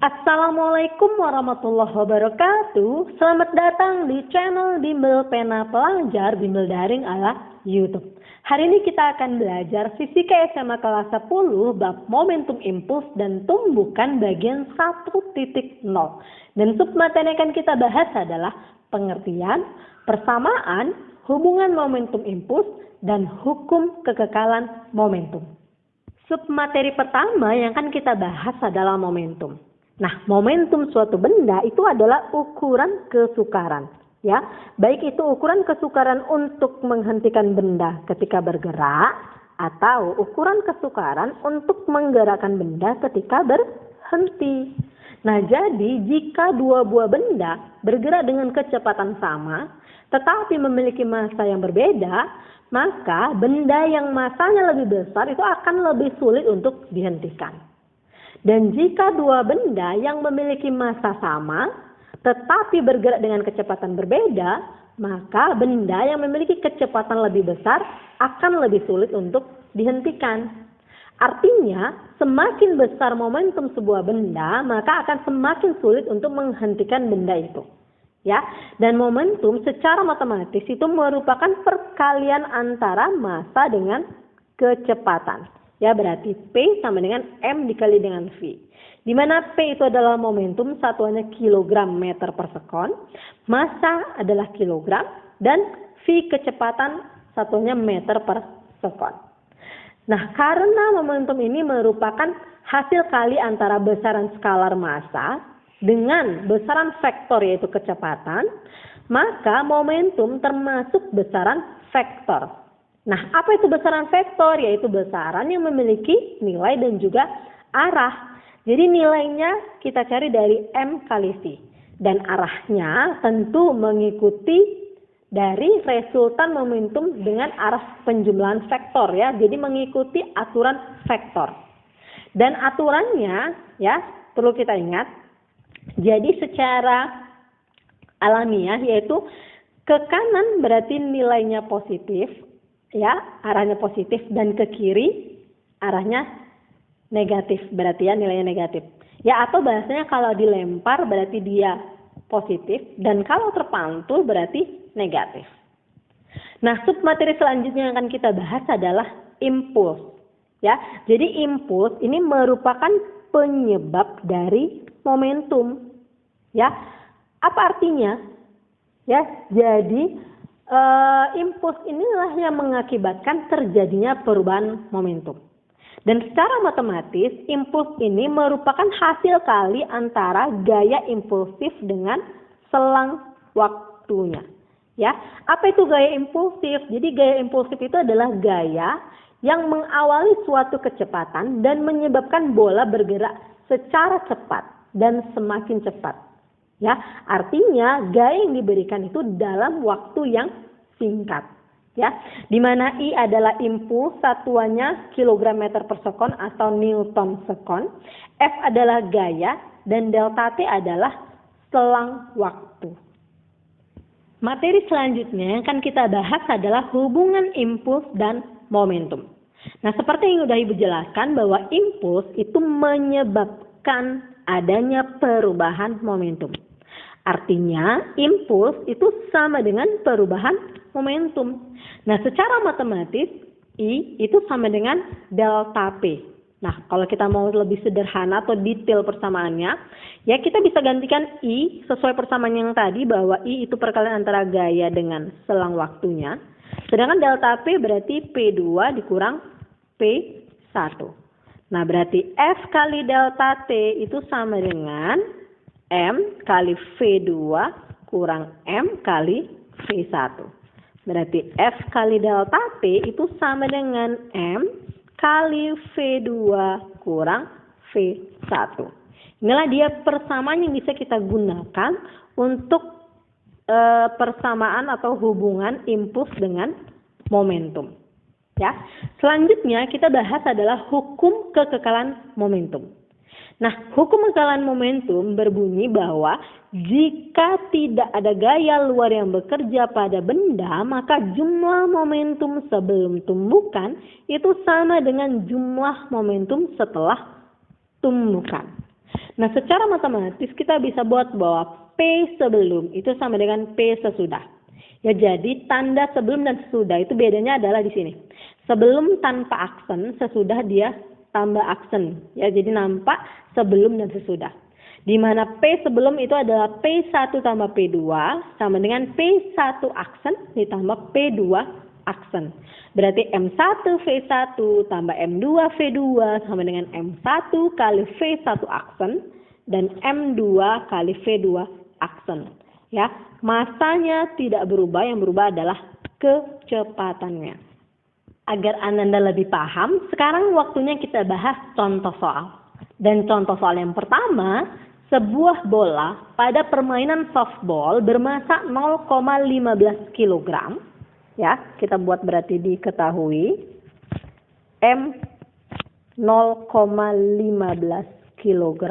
Assalamualaikum warahmatullahi wabarakatuh. Selamat datang di channel Bimbel Pena Pelajar Bimbel Daring ala YouTube. Hari ini kita akan belajar Fisika SMA kelas 10 bab Momentum Impuls dan Tumbukan bagian 1.0. Dan submateri yang akan kita bahas adalah pengertian, persamaan, hubungan momentum impuls, dan hukum kekekalan momentum. Submateri pertama yang akan kita bahas adalah momentum. Nah, momentum suatu benda itu adalah ukuran kesukaran, ya. Baik itu ukuran kesukaran untuk menghentikan benda ketika bergerak atau ukuran kesukaran untuk menggerakkan benda ketika berhenti. Nah, jadi jika dua buah benda bergerak dengan kecepatan sama tetapi memiliki massa yang berbeda, maka benda yang massanya lebih besar itu akan lebih sulit untuk dihentikan. Dan jika dua benda yang memiliki massa sama tetapi bergerak dengan kecepatan berbeda, maka benda yang memiliki kecepatan lebih besar akan lebih sulit untuk dihentikan. Artinya, semakin besar momentum sebuah benda, maka akan semakin sulit untuk menghentikan benda itu. Ya, dan momentum secara matematis itu merupakan perkalian antara massa dengan kecepatan. Ya, berarti P sama dengan M dikali dengan V. Di mana P itu adalah momentum, satuannya kilogram meter per sekon, massa adalah kilogram, dan V kecepatan satunya meter per sekon. Nah, karena momentum ini merupakan hasil kali antara besaran skalar massa dengan besaran vektor yaitu kecepatan, maka momentum termasuk besaran vektor. Nah, apa itu besaran vektor? Yaitu besaran yang memiliki nilai dan juga arah. Jadi nilainya kita cari dari M kali V. Dan arahnya tentu mengikuti dari resultan momentum dengan arah penjumlahan vektor ya. Jadi mengikuti aturan vektor. Dan aturannya ya perlu kita ingat. Jadi secara alamiah yaitu ke kanan berarti nilainya positif. Ya, arahnya positif, dan ke kiri arahnya negatif, berarti ya nilainya negatif. Ya, atau bahasanya kalau dilempar berarti dia positif, dan kalau terpantul berarti negatif. Nah, submateri selanjutnya yang akan kita bahas adalah impuls. Ya, jadi impuls ini merupakan penyebab dari momentum. Ya, apa artinya? Ya, jadi impuls inilah yang mengakibatkan terjadinya perubahan momentum. Dan secara matematis, impuls ini merupakan hasil kali antara gaya impulsif dengan selang waktunya. Ya, apa itu gaya impulsif? Jadi gaya impulsif itu adalah gaya yang mengawali suatu kecepatan dan menyebabkan bola bergerak secara cepat dan semakin cepat. Ya, artinya gaya yang diberikan itu dalam waktu yang singkat. Ya, di mana I adalah impuls, satuannya kilogram meter per sekon atau newton sekon. F adalah gaya dan delta T adalah selang waktu. Materi selanjutnya yang akan kita bahas adalah hubungan impuls dan momentum. Nah, seperti yang sudah Ibu jelaskan bahwa impuls itu menyebabkan adanya perubahan momentum. Artinya, impuls itu sama dengan perubahan momentum. Nah, secara matematis, I itu sama dengan delta P. Nah, kalau kita mau lebih sederhana atau detail persamaannya, ya kita bisa gantikan I sesuai persamaan yang tadi bahwa I itu perkalian antara gaya dengan selang waktunya. Sedangkan delta P berarti P2 dikurang P1. Nah, berarti F kali delta T itu sama dengan M kali V2 kurang M kali V1. Berarti F kali delta T itu sama dengan M kali V2 kurang V1. Inilah dia persamaan yang bisa kita gunakan untuk persamaan atau hubungan impuls dengan momentum. Ya. Selanjutnya kita bahas adalah hukum kekekalan momentum. Nah, hukum kekekalan momentum berbunyi bahwa jika tidak ada gaya luar yang bekerja pada benda, maka jumlah momentum sebelum tumbukan itu sama dengan jumlah momentum setelah tumbukan. Nah, secara matematis kita bisa buat bahwa P sebelum itu sama dengan P sesudah. Ya, jadi tanda sebelum dan sesudah itu bedanya adalah di sini. Sebelum tanpa aksen, sesudah dia tambah aksen. Ya, jadi nampak sebelum dan sesudah. Di mana P sebelum itu adalah P1 tambah P2 sama dengan P1 aksen ditambah P2 aksen. Berarti M1 V1 tambah M2 V2 sama dengan M1 kali V1 aksen dan M2 kali V2 aksen. Ya, masanya tidak berubah, yang berubah adalah kecepatannya. Agar Ananda lebih paham, sekarang waktunya kita bahas contoh soal. Dan contoh soal yang pertama, sebuah bola pada permainan softball bermasa 0,15 kg. Ya, kita buat berarti diketahui M 0,15 kg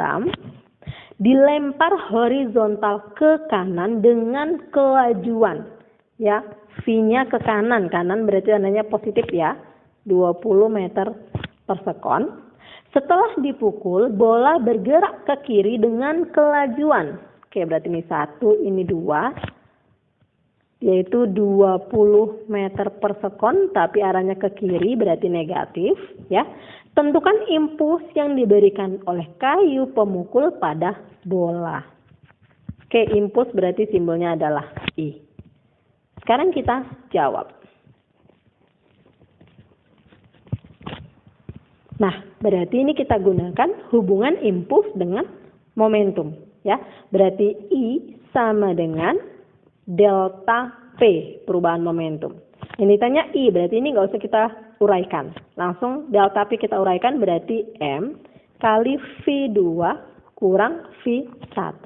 dilempar horizontal ke kanan dengan kelajuan. Ya, V-nya ke kanan, kanan berarti tandanya positif ya, 20 meter per sekon. Setelah dipukul, bola bergerak ke kiri dengan kelajuan. Oke, berarti ini 1, ini 2, yaitu 20 meter per sekon, tapi arahnya ke kiri berarti negatif. Ya, tentukan impuls yang diberikan oleh kayu pemukul pada bola. Oke, impuls berarti simbolnya adalah I. Sekarang kita jawab. Nah, berarti ini kita gunakan hubungan impuls dengan momentum. Ya, berarti I sama dengan delta P, perubahan momentum. Ini ditanya I, berarti ini nggak usah kita uraikan. Langsung delta P kita uraikan, berarti M kali V2 kurang V1.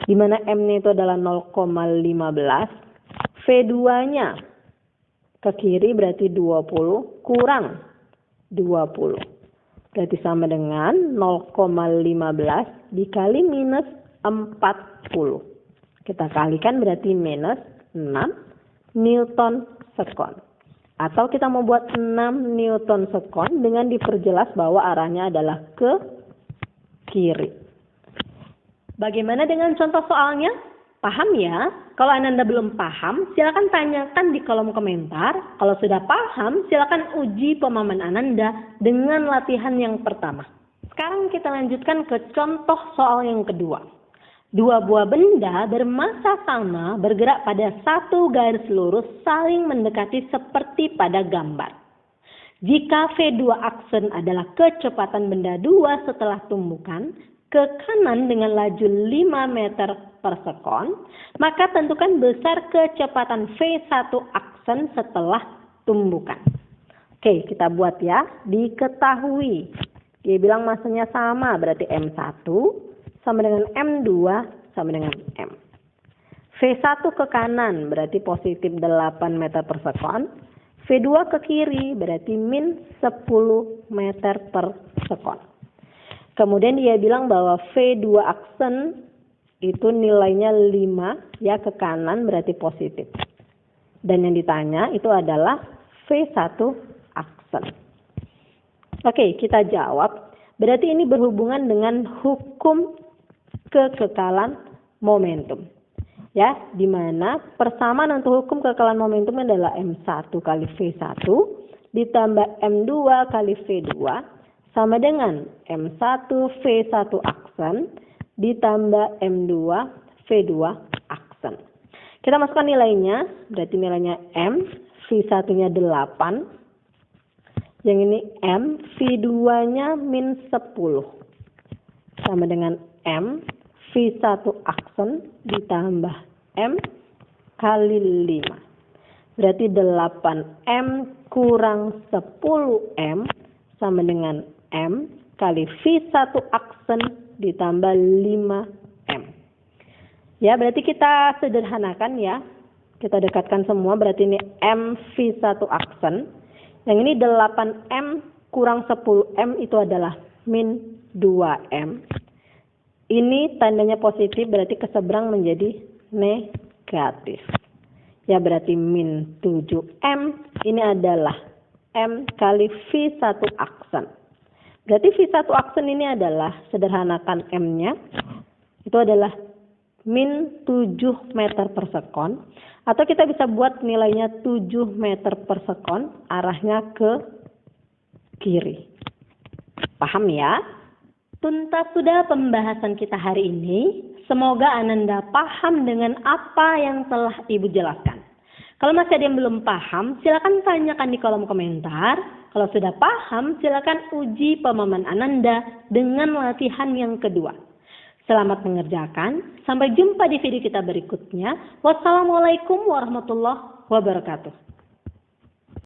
Di mana M-nya itu adalah 0,15. V2-nya ke kiri berarti 20 kurang 20. Berarti sama dengan 0,15 dikali minus 40. Kita kalikan berarti minus 6 Newton sekon. Atau kita mau buat 6 Newton sekon dengan diperjelas bahwa arahnya adalah ke kiri. Bagaimana dengan contoh soalnya? Paham ya? Kalau Ananda belum paham, silakan tanyakan di kolom komentar. Kalau sudah paham, silakan uji pemahaman Ananda dengan latihan yang pertama. Sekarang kita lanjutkan ke contoh soal yang kedua. Dua buah benda bermassa sama bergerak pada satu garis lurus saling mendekati seperti pada gambar. Jika V2 aksen adalah kecepatan benda 2 setelah tumbukan ke kanan dengan laju 5 meter per sekon, maka tentukan besar kecepatan V1 aksen setelah tumbukan. Oke, kita buat ya. Diketahui. Dia bilang masanya sama, berarti M1 sama dengan M2 sama dengan M. V1 ke kanan berarti positif 8 meter per sekon. V2 ke kiri berarti min 10 meter per sekon. Kemudian dia bilang bahwa V2 aksen itu nilainya 5 ya, ke kanan berarti positif. Dan yang ditanya itu adalah V1 aksen. Oke, kita jawab. Berarti ini berhubungan dengan hukum kekekalan momentum. Ya, di mana persamaan untuk hukum kekekalan momentum adalah M1 kali V1 ditambah M2 kali V2 sama dengan M1 V1 aksen ditambah M2 V2 aksen. Kita masukkan nilainya, berarti nilainya M, V1-nya 8. Yang ini M, V2-nya min 10. Sama dengan M, V1 aksen ditambah M kali 5. Berarti 8M kurang 10M sama dengan M kali V1 aksen ditambah 5M. Ya, berarti kita sederhanakan ya. Kita dekatkan semua, berarti ini M V1 aksen. Yang ini 8M kurang 10M itu adalah min 2M. Ini tandanya positif, berarti keseberang menjadi negatif. Ya, berarti min 7M ini adalah M kali V1 aksen. Berarti V1 aksen ini adalah, sederhanakan M-nya, itu adalah min 7 meter per sekon. Atau kita bisa buat nilainya 7 meter per sekon, arahnya ke kiri. Paham ya? Tuntas sudah pembahasan kita hari ini. Semoga Ananda paham dengan apa yang telah Ibu jelaskan. Kalau masih ada yang belum paham, silakan tanyakan di kolom komentar. Kalau sudah paham, silakan uji pemahaman Ananda dengan latihan yang kedua. Selamat mengerjakan. Sampai jumpa di video kita berikutnya. Wassalamualaikum warahmatullahi wabarakatuh.